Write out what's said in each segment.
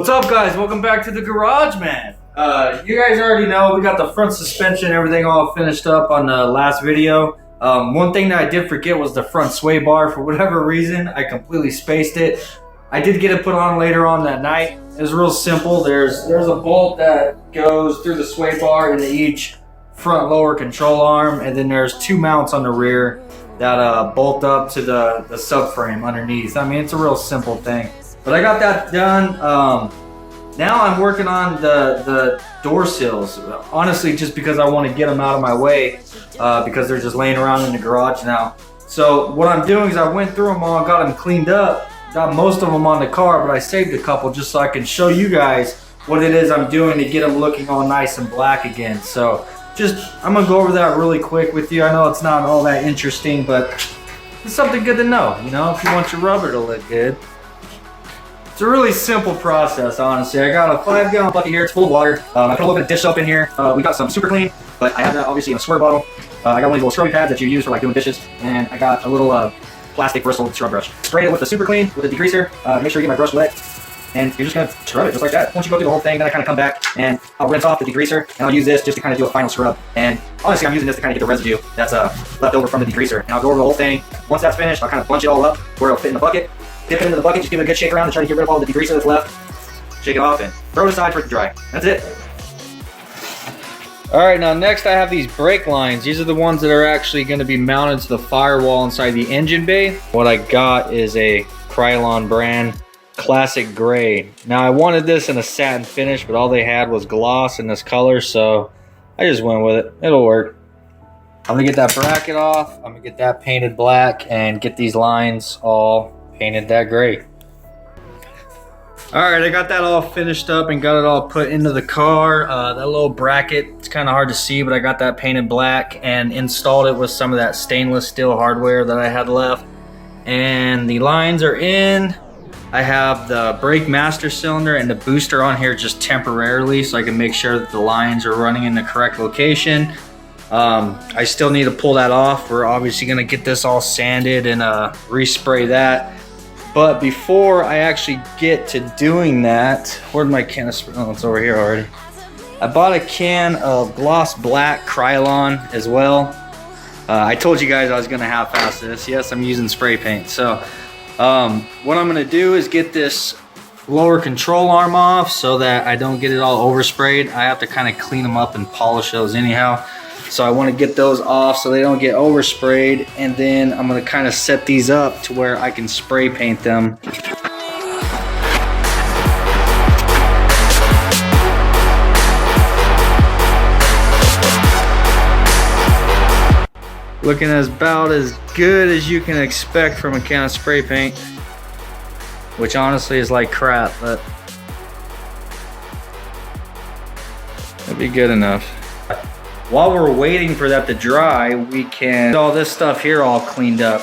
What's up, guys? Welcome back to the garage, man. You guys already know we got the front suspension and everything all finished up on the last video. One thing that I did forget was the front sway bar. For whatever reason, I completely spaced it. I did get it put on later on that night. It was real simple. There's a bolt that goes through the sway bar into each front lower control arm, and then there's two mounts on the rear that bolt up to the subframe underneath. I mean, it's a real simple thing. But I got that done. Now I'm working on the door sills. Honestly, just because I want to get them out of my way because they're just laying around in the garage now. So what I'm doing is I went through them all, got them cleaned up, got most of them on the car, but I saved a couple just so I can show you guys what it is I'm doing to get them looking all nice and black again. So I'm gonna go over that really quick with you. I know it's not all that interesting, but it's something good to know, you know, if you want your rubber to look good. It's a really simple process, honestly. I got a 5-gallon bucket here. It's full of water. I put a little bit of dish soap in here. We got some Super Clean, but I have that obviously in a square bottle. I got one of these little scrubbing pads that you use for like doing dishes, and I got a little plastic bristle scrub brush. Sprayed it with the Super Clean with a degreaser. Make sure you get my brush wet, and you're just gonna scrub it just like that. Once you go through the whole thing, then I kind of come back and I'll rinse off the degreaser, and I'll use this just to kind of do a final scrub. And honestly, I'm using this to kind of get the residue that's left over from the degreaser. And I'll go over the whole thing. Once that's finished, I'll kind of bunch it all up where it'll fit in the bucket. Dip it into the bucket, just give it a good shake around and try to get rid of all the degreaser that's left. Shake it off and throw it aside for it to dry. That's it. Alright, now next I have these brake lines. These are the ones that are actually going to be mounted to the firewall inside the engine bay. What I got is a Krylon brand classic gray. Now I wanted this in a satin finish, but all they had was gloss in this color, so I just went with it. It'll work. I'm going to get that bracket off. I'm going to get that painted black and get these lines all painted that gray. Alright, I got that all finished up and got it all put into the car. That little bracket, it's kind of hard to see, but I got that painted black and installed it with some of that stainless steel hardware that I had left. And the lines are in. I have the brake master cylinder and the booster on here just temporarily so I can make sure that the lines are running in the correct location. I still need to pull that off. We're obviously going to get this all sanded and respray that. But before I actually get to doing that, where'd my can of spray? Oh, it's over here already. I bought a can of gloss black Krylon as well. I told you guys I was going to half-ass this. Yes, I'm using spray paint. So what I'm going to do is get this lower control arm off so that I don't get it all oversprayed. I have to kind of clean them up and polish those anyhow. So I want to get those off so they don't get oversprayed, and then I'm going to kind of set these up to where I can spray paint them. Looking about as good as you can expect from a can of spray paint, which honestly is like crap, but it'll be good enough. While we're waiting for that to dry, we can get all this stuff here all cleaned up.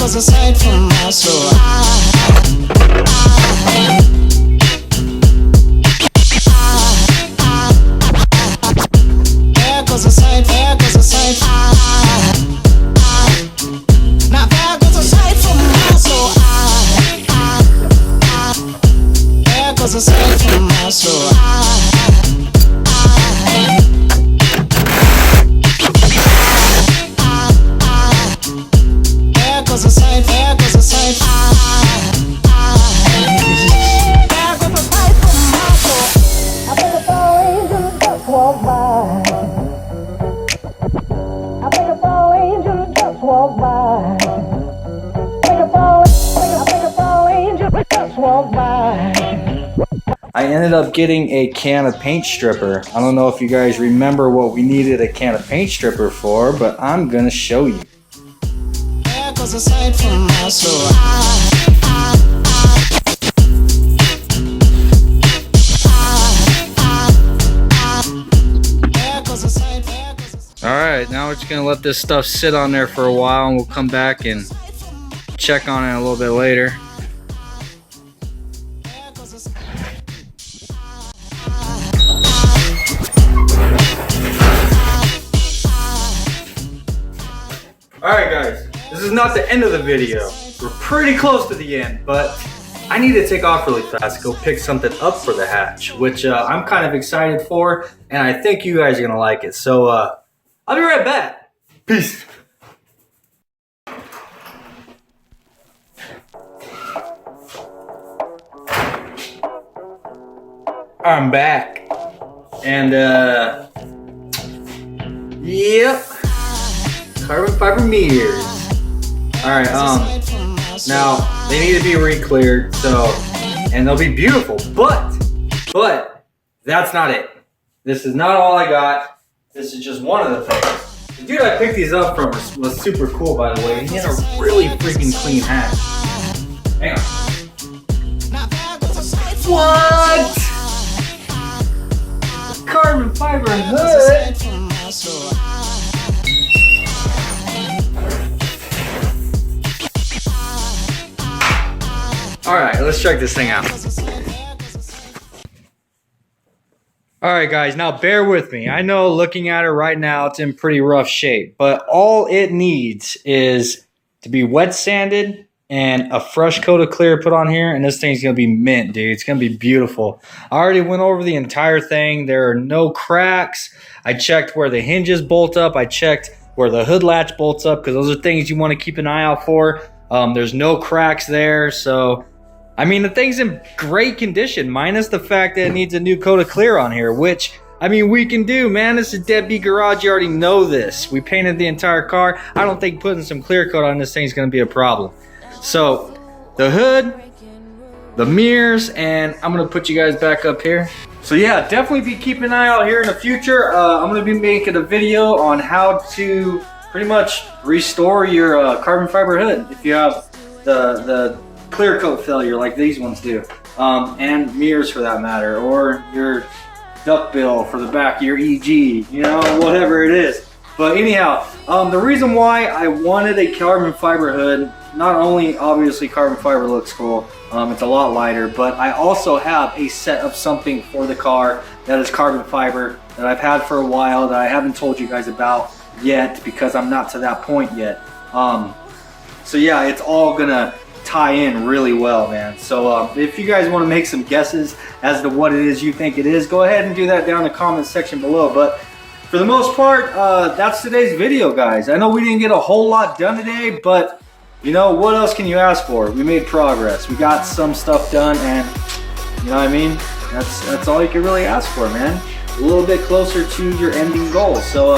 Aside from my soul, there goes a sight, there goes a sight. Now there goes a sight from my soul. There goes a sight from my soul. There goes a sight, there goes a sight. ended up getting a can of paint stripper. I don't know if you guys remember what we needed a can of paint stripper for, but I'm gonna show you. There goes a sight from my soul. Alright, now we're just gonna let this stuff sit on there for a while and we'll come back and check on it a little bit later. Alright guys, this is not the end of the video. We're pretty close to the end, but I need to take off really fast to go pick something up for the hatch, which I'm kind of excited for, and I think you guys are gonna like it. So I'll be right back. Peace. I'm back. And yep. Carbon fiber mirrors. Alright, now they need to be re-cleared, so, and they'll be beautiful, but that's not it. This is not all I got. This is just one of the things. The dude I picked these up from was super cool, by the way. He had a really freaking clean hatch. Hang on. What? Carbon fiber hood? Alright, let's check this thing out. Alright guys, now bear with me. I know looking at it right now, it's in pretty rough shape, but all it needs is to be wet sanded and a fresh coat of clear put on here, and this thing's gonna be mint, dude. It's gonna be beautiful. I already went over the entire thing. There are no cracks. I checked where the hinges bolt up. I checked where the hood latch bolts up, because those are things you want to keep an eye out for. There's no cracks there, so I mean, the thing's in great condition, minus the fact that it needs a new coat of clear on here, which, I mean, we can do, man. This is Deadbeat Garage. You already know this. We painted the entire car. I don't think putting some clear coat on this thing is going to be a problem. So, the hood, the mirrors, and I'm going to put you guys back up here. So, yeah, definitely be keeping an eye out here in the future. I'm going to be making a video on how to pretty much restore your carbon fiber hood if you have the clear coat failure like these ones do, and mirrors for that matter, or your duck bill for the back of your EG, you know, whatever it is. But anyhow, the reason why I wanted a carbon fiber hood, not only obviously carbon fiber looks cool, it's a lot lighter, but I also have a set of something for the car that is carbon fiber that I've had for a while that I haven't told you guys about yet because I'm not to that point yet. So yeah, it's all gonna tie in really well, man. So if you guys want to make some guesses as to what it is you think it is, go ahead and do that down in the comment section below. But for the most part, that's today's video, guys. I know we didn't get a whole lot done today, but you know, what else can you ask for? We made progress. We got some stuff done, and you know what I mean? That's all you can really ask for, man. A little bit closer to your ending goal. So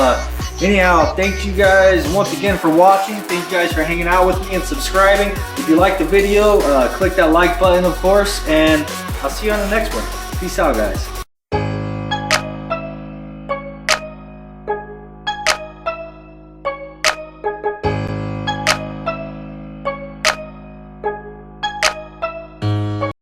anyhow, thank you guys once again for watching. Thank you guys for hanging out with me and subscribing. If you liked the video, click that like button, of course, and I'll see you on the next one. Peace out, guys.